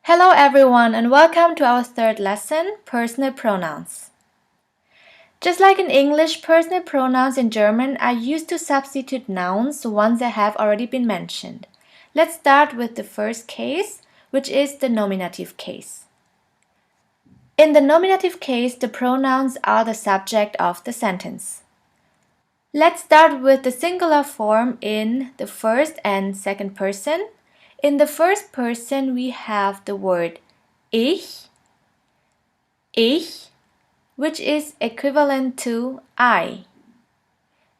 Hello everyone and welcome to our third lesson, personal pronouns. Just like in English, personal pronouns in German are used to substitute nouns once they have already been mentioned. Let's start with the first case, which is the nominative case. In the nominative case, the pronouns are the subject of the sentence. Let's start with the singular form in the first and second person. In the first person, we have the word ich, which is equivalent to I.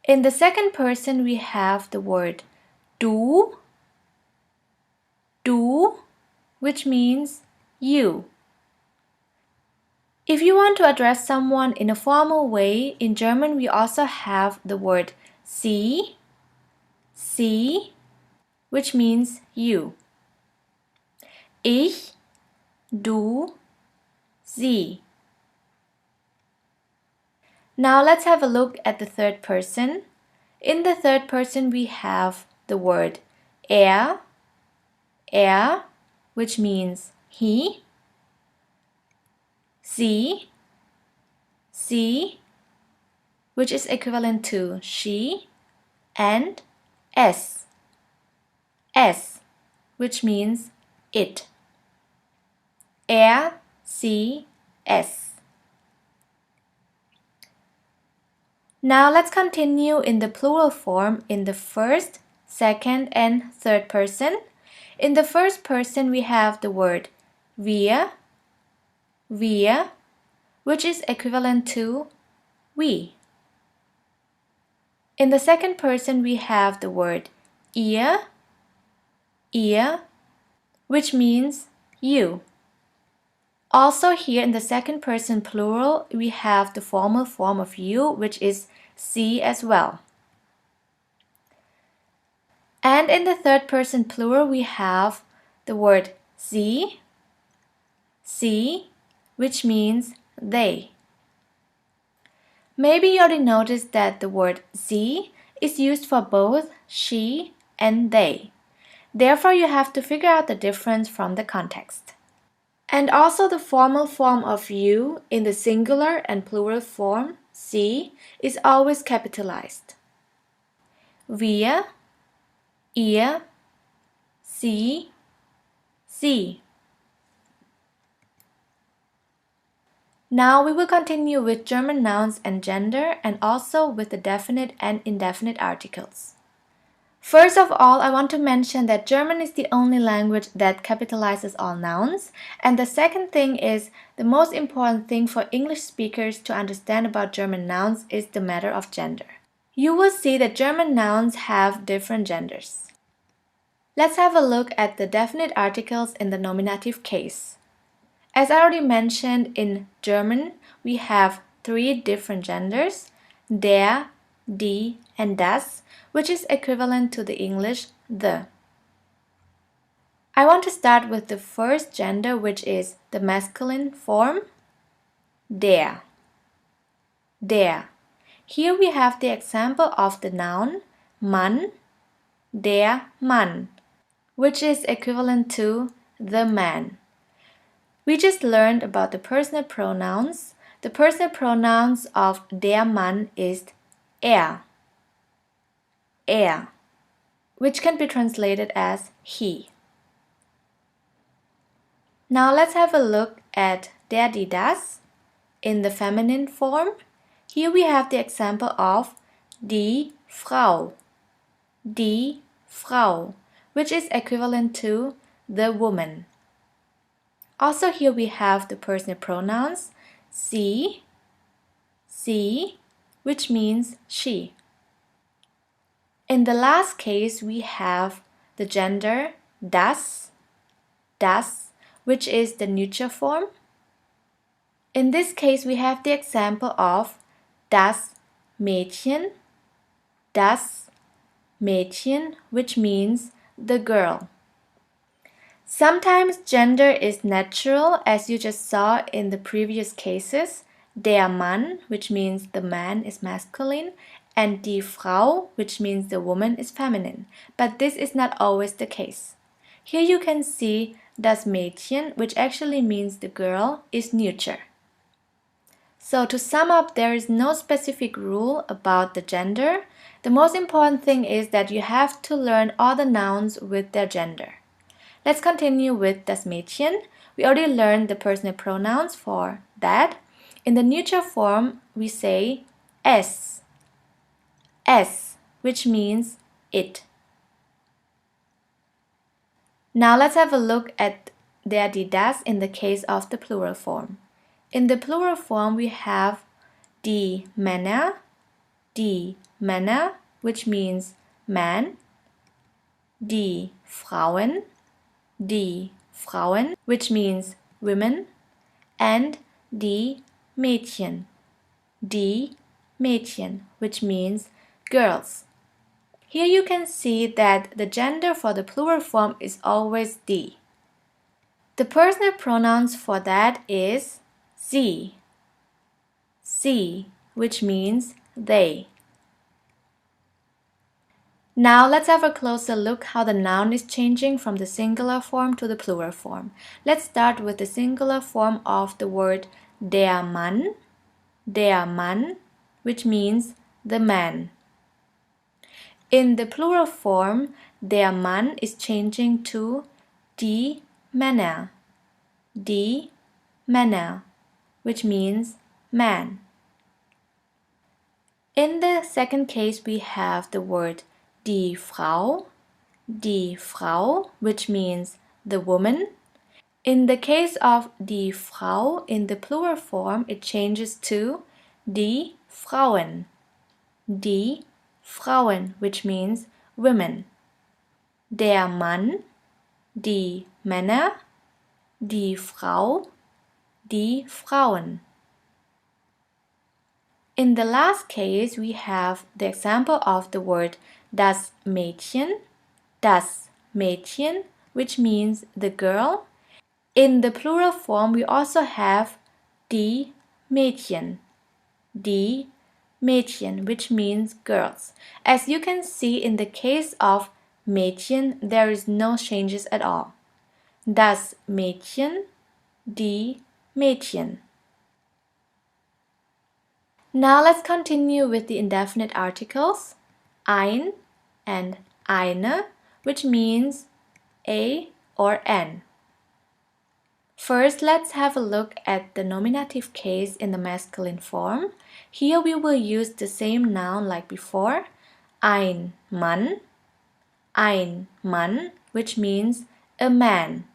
In the second person, we have the word du, which means you. If you want to address someone in a formal way, in German we also have the word sie, which means you. Ich, du, sie. Now let's have a look at the third person. In the third person we have the word er, which means he, sie, which is equivalent to she, and es, which means it. Er, sie, es. Now let's continue in the plural form in the first, second, and third person. In the first person we have the word wir, which is equivalent to we. In the second person we have the word ihr, which means you. Also here in the second person plural we have the formal form of you, which is sie as well. And in the third person plural we have the word sie, which means they. Maybe you already noticed that the word sie is used for both she and they. Therefore you have to figure out the difference from the context. And also the formal form of you in the singular and plural form, sie, is always capitalized. Wir, ihr, sie. Now we will continue with German nouns and gender and also with the definite and indefinite articles. First of all, I want to mention that German is the only language that capitalizes all nouns. And the second thing is, the most important thing for English speakers to understand about German nouns is the matter of gender. You will see that German nouns have different genders. Let's have a look at the definite articles in the nominative case. As I already mentioned, in German we have 3 different genders, der, die, and das, which is equivalent to the English the. I want to start with the first gender, which is the masculine form, der. Here we have the example of the noun Mann, der Mann, which is equivalent to the man. We just learned about the personal pronouns. The personal pronouns of der Mann is er, which can be translated as he. Now let's have a look at der, die, das in the feminine form. Here we have the example of die Frau, which is equivalent to the woman. Also here we have the personal pronouns sie, which means she. In the last case we have the gender das, which is the neuter form. In this case we have the example of das Mädchen, which means the girl. Sometimes gender is natural, as you just saw in the previous cases. Der Mann, which means the man, is masculine, and die Frau, which means the woman, is feminine. But this is not always the case. Here you can see das Mädchen, which actually means the girl, is neuter. So to sum up, there is no specific rule about the gender. The most important thing is that you have to learn all the nouns with their gender. Let's continue with das Mädchen. We already learned the personal pronouns for that. In the neuter form, we say es, which means it. Now let's have a look at der, die, das in the case of the plural form. In the plural form, we have die Männer, which means man, die Frauen, which means women, and die Mädchen, which means girls. Here you can see that the gender for the plural form is always die. The personal pronouns for that is sie, which means they. Now let's have a closer look how the noun is changing from the singular form to the plural form. Let's start with the singular form of the word der Mann, which means the man. In the plural form, der Mann is changing to die Männer, which means man. In the second case, we have the word die Frau, which means the woman. In the case of die Frau, in the plural form, it changes to die Frauen, which means women. Der Mann, die Männer, die Frau, die Frauen. In the last case, we have the example of the word das Mädchen, which means the girl. In the plural form, we also have die Mädchen, which means girls. As you can see, in the case of Mädchen, there is no changes at all. Das Mädchen, die Mädchen. Now let's continue with the indefinite articles, ein and eine, which means a or an. First, let's have a look at the nominative case in the masculine form. Here we will use the same noun like before, ein Mann, which means a man.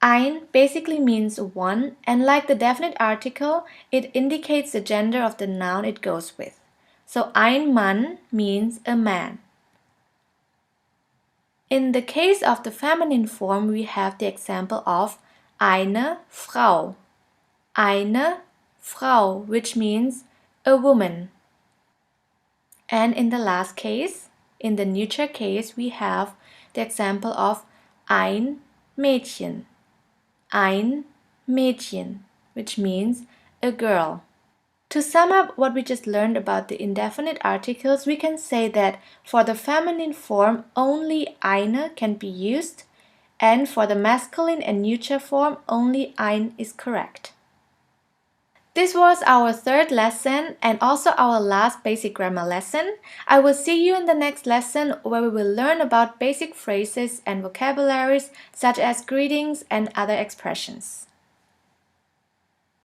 Ein basically means one, and like the definite article, it indicates the gender of the noun it goes with. So ein Mann means a man. In the case of the feminine form, we have the example of eine Frau, which means a woman. And in the last case, in the neuter case, we have the example of ein Mädchen, which means a girl. To sum up what we just learned about the indefinite articles, we can say that for the feminine form, only eine can be used, and for the masculine and neuter form, only ein is correct. This was our third lesson and also our last basic grammar lesson. I will see you in the next lesson where we will learn about basic phrases and vocabularies such as greetings and other expressions.